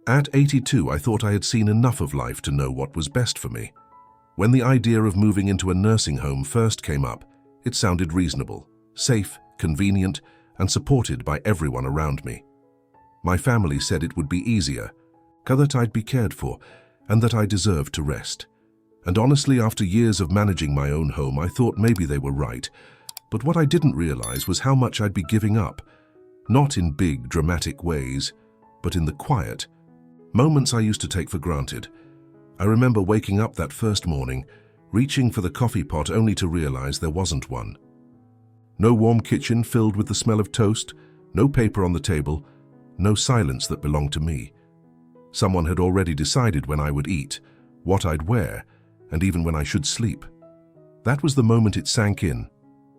At 82, I thought I had seen enough of life to know what was best for me. When the idea of moving into a nursing home first came up, it sounded reasonable, safe, convenient, and supported by everyone around me. My family said it would be easier, that I'd be cared for, and that I deserved to rest. And honestly, after years of managing my own home, I thought maybe they were right. But what I didn't realize was how much I'd be giving up. Not in big, dramatic ways, but in the quiet moments I used to take for granted. I remember waking up that first morning, reaching for the coffee pot only to realize there wasn't one. No warm kitchen filled with the smell of toast, no paper on the table, no silence that belonged to me. Someone had already decided when I would eat, what I'd wear, and even when I should sleep. That was the moment it sank in.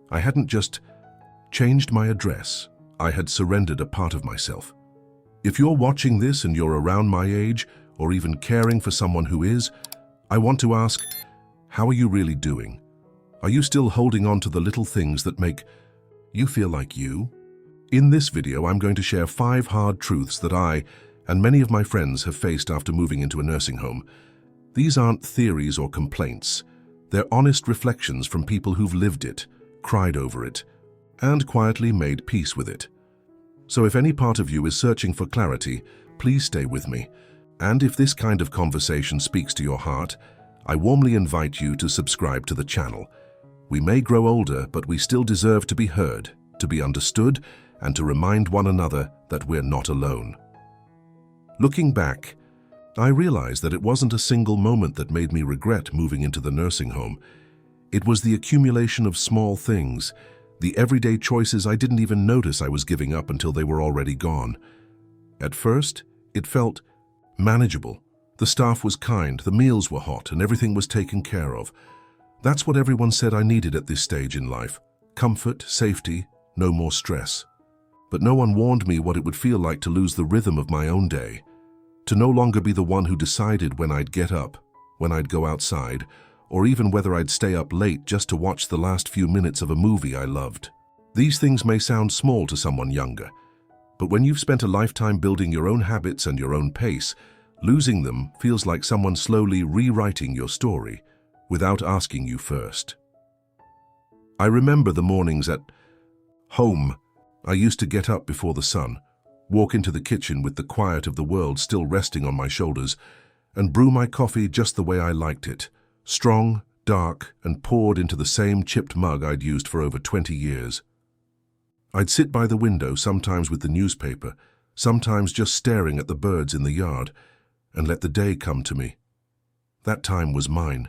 I hadn't just changed my address, I had surrendered a part of myself. If you're watching this and you're around my age, or even caring for someone who is, I want to ask, how are you really doing? Are you still holding on to the little things that make you feel like you? In this video, I'm going to share 5 hard truths that I and many of my friends have faced after moving into a nursing home. These aren't theories or complaints. They're honest reflections from people who've lived it, cried over it, and quietly made peace with it. So if any part of you is searching for clarity, please stay with me. And if this kind of conversation speaks to your heart, I warmly invite you to subscribe to the channel. We may grow older, but we still deserve to be heard, to be understood, and to remind one another that we're not alone. Looking back, I realized that it wasn't a single moment that made me regret moving into the nursing home. It was the accumulation of small things, the everyday choices I didn't even notice I was giving up until they were already gone. At first, it felt manageable. The staff was kind, the meals were hot, and everything was taken care of. That's what everyone said I needed at this stage in life. Comfort, safety, no more stress. But no one warned me what it would feel like to lose the rhythm of my own day. To no longer be the one who decided when I'd get up, when I'd go outside, or even whether I'd stay up late just to watch the last few minutes of a movie I loved. These things may sound small to someone younger, but when you've spent a lifetime building your own habits and your own pace, losing them feels like someone slowly rewriting your story without asking you first. I remember the mornings at home. I used to get up before the sun, walk into the kitchen with the quiet of the world still resting on my shoulders, and brew my coffee just the way I liked it, strong, dark, and poured into the same chipped mug I'd used for over 20 years. I'd sit by the window, sometimes with the newspaper, sometimes just staring at the birds in the yard, and let the day come to me. That time was mine.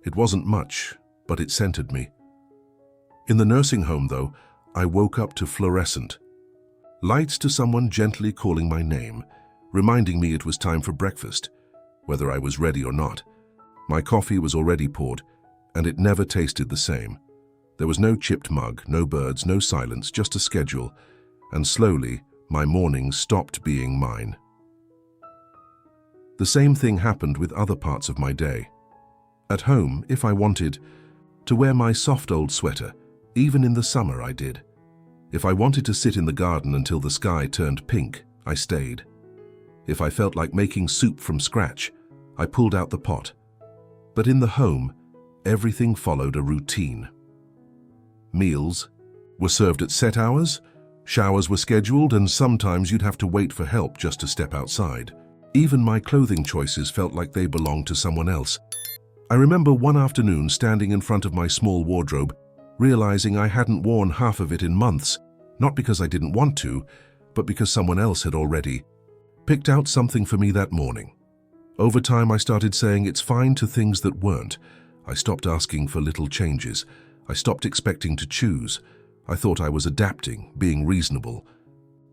It wasn't much, but it centered me. In the nursing home, though, I woke up to fluorescent lights, to someone gently calling my name, reminding me it was time for breakfast, whether I was ready or not. My coffee was already poured, and it never tasted the same. There was no chipped mug, no birds, no silence, just a schedule, and slowly, my mornings stopped being mine. The same thing happened with other parts of my day. At home, if I wanted to wear my soft old sweater, even in the summer I did. If I wanted to sit in the garden until the sky turned pink, I stayed. If I felt like making soup from scratch, I pulled out the pot. But in the home, everything followed a routine. Meals were served at set hours, showers were scheduled, and sometimes you'd have to wait for help just to step outside. Even my clothing choices felt like they belonged to someone else. I remember one afternoon standing in front of my small wardrobe, realizing I hadn't worn half of it in months, not because I didn't want to, but because someone else had already picked out something for me that morning. Over time, I started saying it's fine to things that weren't. I stopped asking for little changes. I stopped expecting to choose. I thought I was adapting, being reasonable.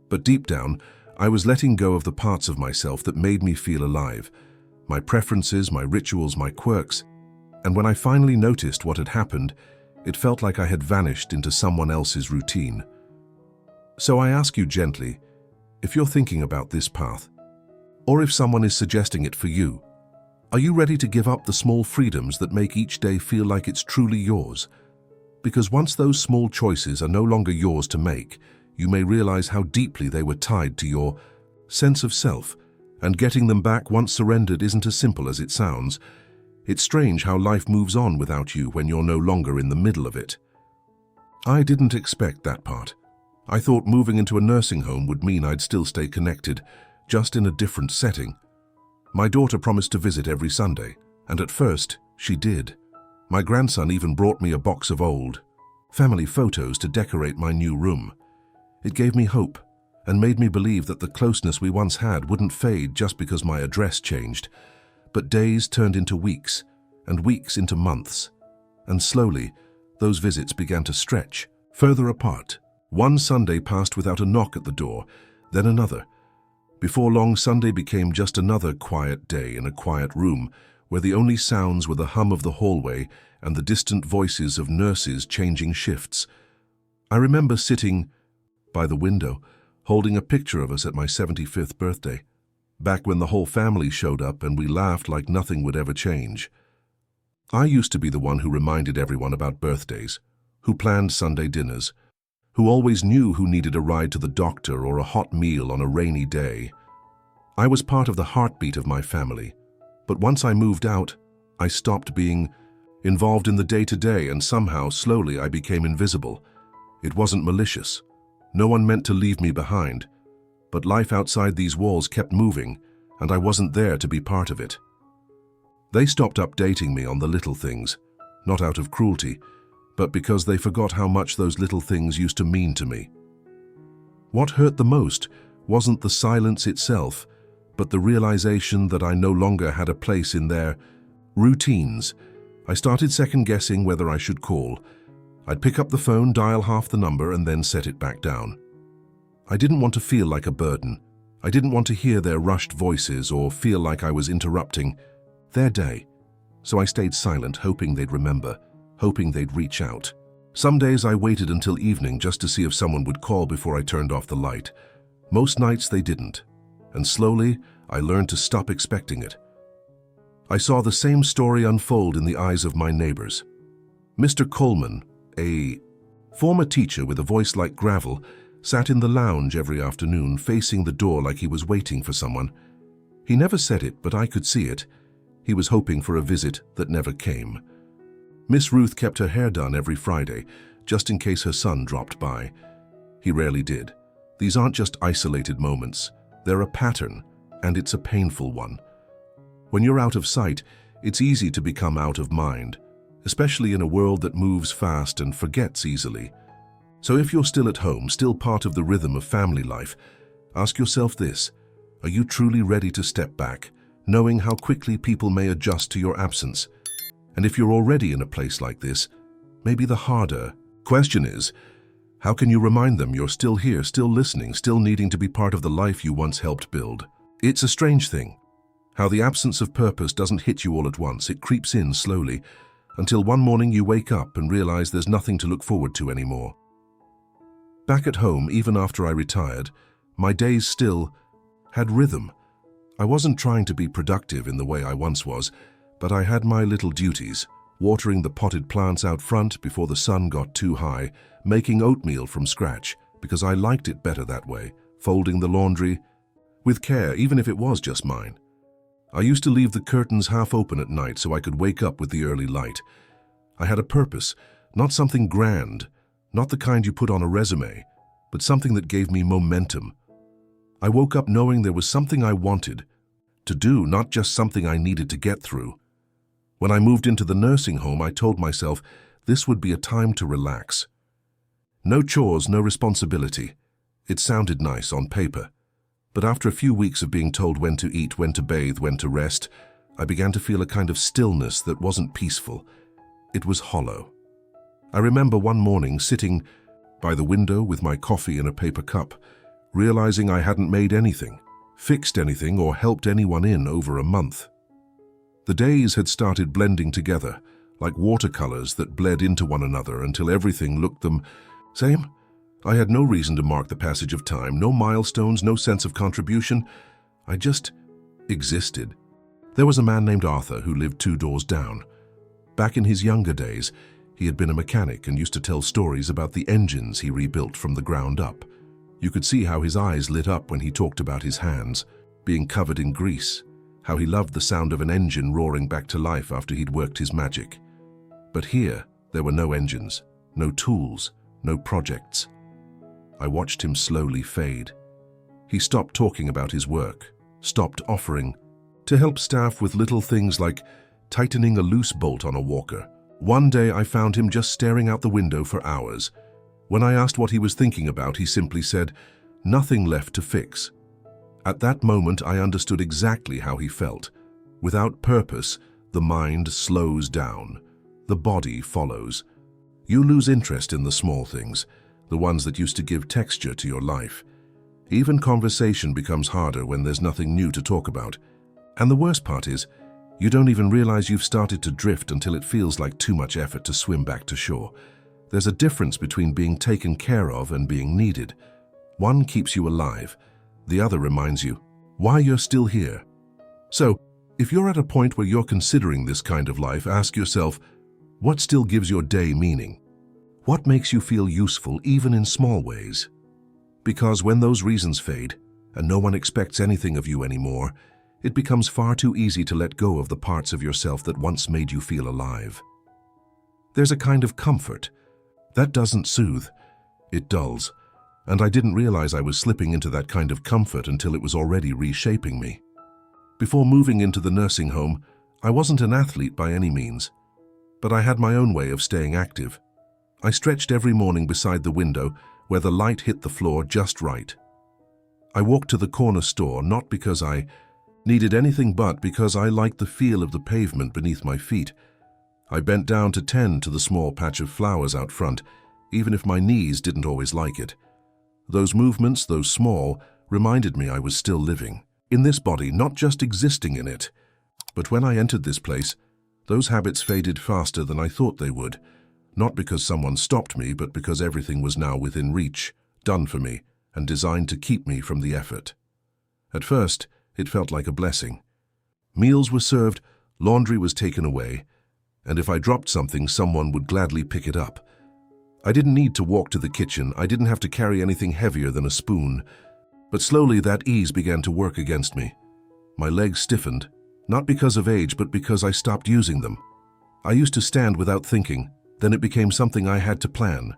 But deep down, I was letting go of the parts of myself that made me feel alive. My preferences, my rituals, my quirks. And when I finally noticed what had happened, it felt like I had vanished into someone else's routine. So I ask you gently, if you're thinking about this path, or if someone is suggesting it for you, are you ready to give up the small freedoms that make each day feel like it's truly yours? Because once those small choices are no longer yours to make, you may realize how deeply they were tied to your sense of self And getting them back once surrendered isn't as simple as it sounds. It's strange how life moves on without you when you're no longer in the middle of it. I didn't expect that part. I thought moving into a nursing home would mean I'd still stay connected, just in a different setting. My daughter promised to visit every Sunday, and at first, she did. My grandson even brought me a box of old family photos to decorate my new room. It gave me hope and made me believe that the closeness we once had wouldn't fade just because my address changed. But days turned into weeks, and weeks into months. And slowly, those visits began to stretch, further apart. One Sunday passed without a knock at the door, then another. Before long, Sunday became just another quiet day in a quiet room, where the only sounds were the hum of the hallway and the distant voices of nurses changing shifts. I remember sitting by the window, holding a picture of us at my 75th birthday, back when the whole family showed up and we laughed like nothing would ever change. I used to be the one who reminded everyone about birthdays, who planned Sunday dinners, who always knew who needed a ride to the doctor or a hot meal on a rainy day. I was part of the heartbeat of my family, but once I moved out, I stopped being involved in the day-to-day, and somehow, slowly, I became invisible. It wasn't malicious. No one meant to leave me behind, but life outside these walls kept moving, and I wasn't there to be part of it. They stopped updating me on the little things, not out of cruelty, but because they forgot how much those little things used to mean to me. What hurt the most wasn't the silence itself, but the realization that I no longer had a place in their routines. I started second-guessing whether I should call. I'd pick up the phone, dial half the number, and then set it back down. I didn't want to feel like a burden. I didn't want to hear their rushed voices or feel like I was interrupting their day. So I stayed silent, hoping they'd remember, hoping they'd reach out. Some days I waited until evening just to see if someone would call before I turned off the light. Most nights they didn't, and slowly I learned to stop expecting it. I saw the same story unfold in the eyes of my neighbors. Mr. Coleman, a former teacher with a voice like gravel, sat in the lounge every afternoon, facing the door like he was waiting for someone. He never said it, but I could see it. He was hoping for a visit that never came. Miss Ruth kept her hair done every Friday, just in case her son dropped by. He rarely did. These aren't just isolated moments. They're a pattern, and it's a painful one. When you're out of sight, it's easy to become out of mind, especially in a world that moves fast and forgets easily. So if you're still at home, still part of the rhythm of family life, ask yourself this: are you truly ready to step back, knowing how quickly people may adjust to your absence? And if you're already in a place like this, maybe the harder question is, how can you remind them you're still here, still listening, still needing to be part of the life you once helped build? It's a strange thing, how the absence of purpose doesn't hit you all at once. It creeps in slowly, until one morning you wake up and realize there's nothing to look forward to anymore. Back at home, even after I retired, my days still had rhythm. I wasn't trying to be productive in the way I once was, but I had my little duties: watering the potted plants out front before the sun got too high, making oatmeal from scratch because I liked it better that way, folding the laundry with care, even if it was just mine. I used to leave the curtains half open at night so I could wake up with the early light. I had a purpose, not something grand, not the kind you put on a resume, but something that gave me momentum. I woke up knowing there was something I wanted to do, not just something I needed to get through. When I moved into the nursing home, I told myself this would be a time to relax. No chores, no responsibility. It sounded nice on paper. But after a few weeks of being told when to eat, when to bathe, when to rest, I began to feel a kind of stillness that wasn't peaceful. It was hollow. I remember one morning sitting by the window with my coffee in a paper cup, realizing I hadn't made anything, fixed anything, or helped anyone in over a month. The days had started blending together, like watercolors that bled into one another until everything looked the same. I had no reason to mark the passage of time, no milestones, no sense of contribution. I just existed. There was a man named Arthur who lived 2 doors down. Back in his younger days, he had been a mechanic and used to tell stories about the engines he rebuilt from the ground up. You could see how his eyes lit up when he talked about his hands. being covered in grease, how he loved the sound of an engine roaring back to life after he'd worked his magic. But here, there were no engines, no tools, no projects. I watched him slowly fade. He stopped talking about his work, stopped offering to help staff with little things like tightening a loose bolt on a walker. One day I found him just staring out the window for hours. When I asked what he was thinking about, he simply said, "Nothing left to fix." At that moment, I understood exactly how he felt. Without purpose, the mind slows down. The body follows. You lose interest in the small things, the ones that used to give texture to your life. Even conversation becomes harder when there's nothing new to talk about. And the worst part is, you don't even realize you've started to drift until it feels like too much effort to swim back to shore. There's a difference between being taken care of and being needed. One keeps you alive. The other reminds you why you're still here. So, if you're at a point where you're considering this kind of life, ask yourself, what still gives your day meaning? What makes you feel useful even in small ways? Because when those reasons fade, and no one expects anything of you anymore, it becomes far too easy to let go of the parts of yourself that once made you feel alive. There's a kind of comfort that doesn't soothe, it dulls, and I didn't realize I was slipping into that kind of comfort until it was already reshaping me. Before moving into the nursing home, I wasn't an athlete by any means, but I had my own way of staying active. I stretched every morning beside the window where the light hit the floor just right. I walked to the corner store not because I needed anything but because I liked the feel of the pavement beneath my feet. I bent down to tend to the small patch of flowers out front, even if my knees didn't always like it. Those movements, though small, reminded me I was still living in this body, not just existing in it. But when I entered this place, those habits faded faster than I thought they would, not because someone stopped me, but because everything was now within reach, done for me, and designed to keep me from the effort. At first, it felt like a blessing. Meals were served, laundry was taken away, and if I dropped something, someone would gladly pick it up. I didn't need to walk to the kitchen, I didn't have to carry anything heavier than a spoon. But slowly that ease began to work against me. My legs stiffened, not because of age, but because I stopped using them. I used to stand without thinking, then it became something I had to plan.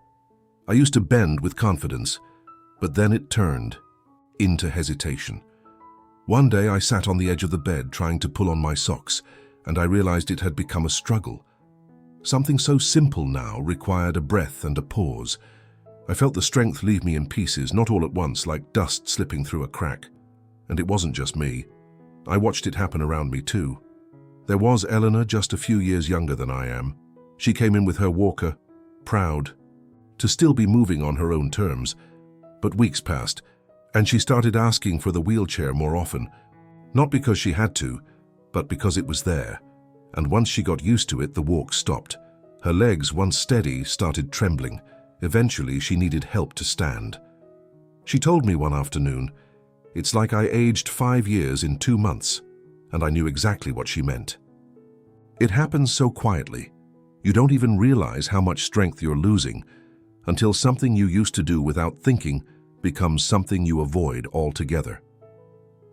I used to bend with confidence, but then it turned into hesitation. One day I sat on the edge of the bed trying to pull on my socks, and I realized it had become a struggle. Something so simple now required a breath and a pause. I felt the strength leave me in pieces, not all at once, like dust slipping through a crack. And it wasn't just me. I watched it happen around me too. There was Eleanor, just a few years younger than I am. She came in with her walker, proud to still be moving on her own terms. But weeks passed, and she started asking for the wheelchair more often, not because she had to, but because it was there. And once she got used to it, the walk stopped. Her legs, once steady, started trembling. Eventually, she needed help to stand. She told me one afternoon, "It's like I aged 5 years in 2 months," and I knew exactly what she meant. It happens so quietly. You don't even realize how much strength you're losing until something you used to do without thinking becomes something you avoid altogether.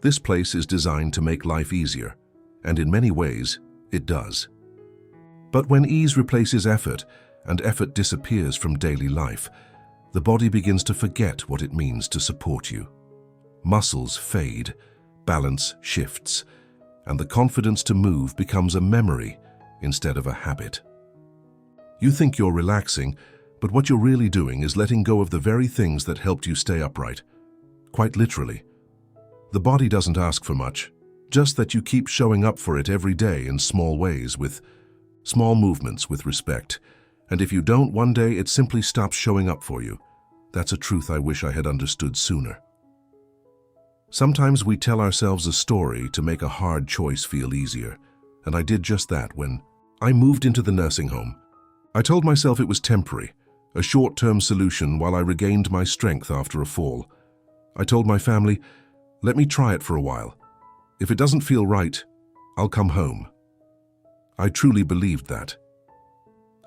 This place is designed to make life easier, and in many ways, it does. But when ease replaces effort, and effort disappears from daily life, the body begins to forget what it means to support you. Muscles fade, balance shifts, and the confidence to move becomes a memory instead of a habit. You think you're relaxing, but what you're really doing is letting go of the very things that helped you stay upright. Quite literally. The body doesn't ask for much, just that you keep showing up for it every day in small ways, with small movements, with respect. And if you don't, one day it simply stops showing up for you. That's a truth I wish I had understood sooner. Sometimes we tell ourselves a story to make a hard choice feel easier, and I did just that when I moved into the nursing home. I told myself it was temporary, a short-term solution while I regained my strength after a fall. I told my family, "Let me try it for a while. If it doesn't feel right, I'll come home." I truly believed that.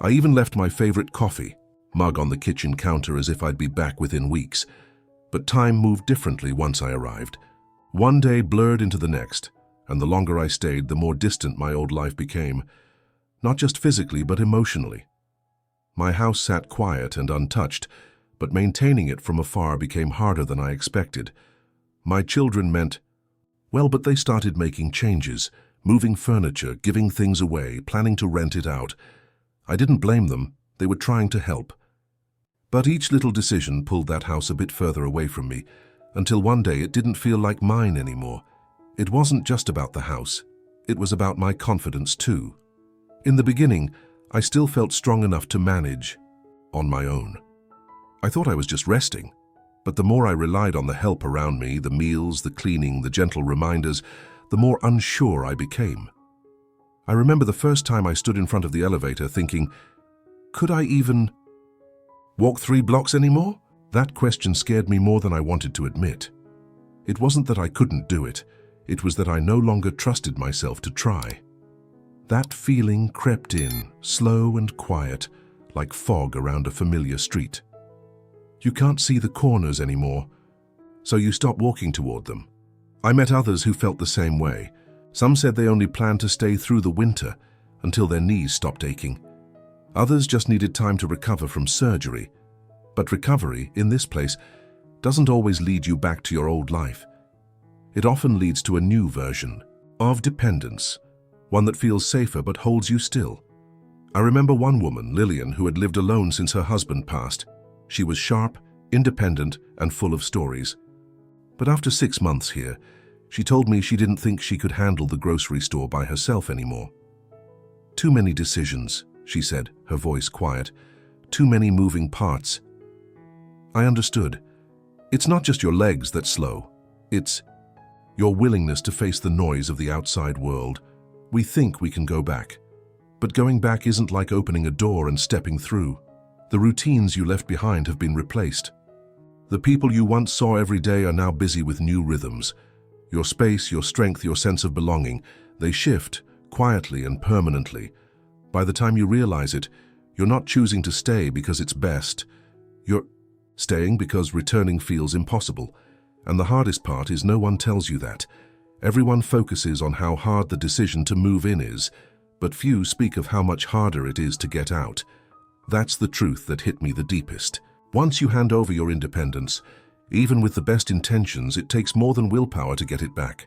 I even left my favorite coffee mug on the kitchen counter as if I'd be back within weeks. But time moved differently once I arrived. One day blurred into the next, and the longer I stayed, the more distant my old life became, not just physically but emotionally. My house sat quiet and untouched, but maintaining it from afar became harder than I expected. My children meant, well, but they started making changes, moving furniture, giving things away, planning to rent it out. I didn't blame them, they were trying to help. But each little decision pulled that house a bit further away from me, until one day it didn't feel like mine anymore. It wasn't just about the house, it was about my confidence too. In the beginning, I still felt strong enough to manage on my own. I thought I was just resting, but the more I relied on the help around me, the meals, the cleaning, the gentle reminders, the more unsure I became. I remember the first time I stood in front of the elevator thinking, could I even walk 3 blocks anymore? That question scared me more than I wanted to admit. It wasn't that I couldn't do it, it was that I no longer trusted myself to try. That feeling crept in, slow and quiet, like fog around a familiar street. You can't see the corners anymore, so you stop walking toward them. I met others who felt the same way. Some said they only planned to stay through the winter until their knees stopped aching. Others just needed time to recover from surgery. But recovery, in this place, doesn't always lead you back to your old life. It often leads to a new version of dependence, one that feels safer but holds you still. I remember one woman, Lillian, who had lived alone since her husband passed. She was sharp, independent, and full of stories. But after 6 months here, she told me she didn't think she could handle the grocery store by herself anymore. Too many decisions, she said, her voice quiet. Too many moving parts. I understood. It's not just your legs that's slow. It's your willingness to face the noise of the outside world. We think we can go back. But going back isn't like opening a door and stepping through. The routines you left behind have been replaced. The people you once saw every day are now busy with new rhythms. Your space, your strength, your sense of belonging, they shift quietly and permanently. By the time you realize it, you're not choosing to stay because it's best. You're staying because returning feels impossible. And the hardest part is no one tells you that. Everyone focuses on how hard the decision to move in is, but few speak of how much harder it is to get out. That's the truth that hit me the deepest. Once you hand over your independence, even with the best intentions, it takes more than willpower to get it back.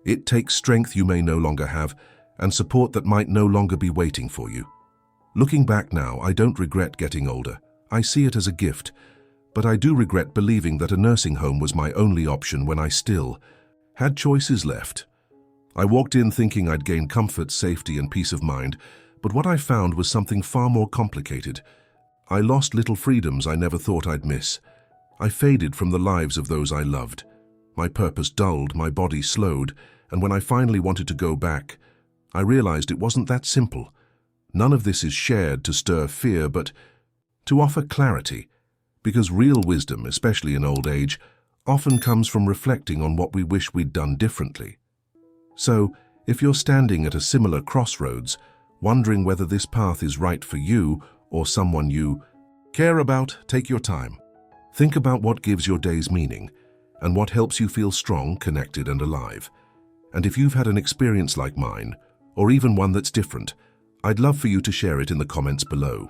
It takes strength you may no longer have, and support that might no longer be waiting for you. Looking back now, I don't regret getting older. I see it as a gift, but I do regret believing that a nursing home was my only option when I still had choices left. I walked in thinking I'd gain comfort, safety, and peace of mind, but what I found was something far more complicated. I lost little freedoms I never thought I'd miss. I faded from the lives of those I loved. My purpose dulled, my body slowed, and when I finally wanted to go back, I realized it wasn't that simple. None of this is shared to stir fear, but to offer clarity, because real wisdom, especially in old age, often comes from reflecting on what we wish we'd done differently. So, if you're standing at a similar crossroads, wondering whether this path is right for you or someone you care about, take your time. Think about what gives your days meaning and what helps you feel strong, connected, and alive. And if you've had an experience like mine, or even one that's different, I'd love for you to share it in the comments below.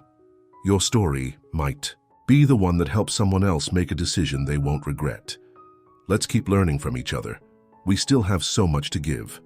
Your story might be the one that helps someone else make a decision they won't regret. Let's keep learning from each other. We still have so much to give.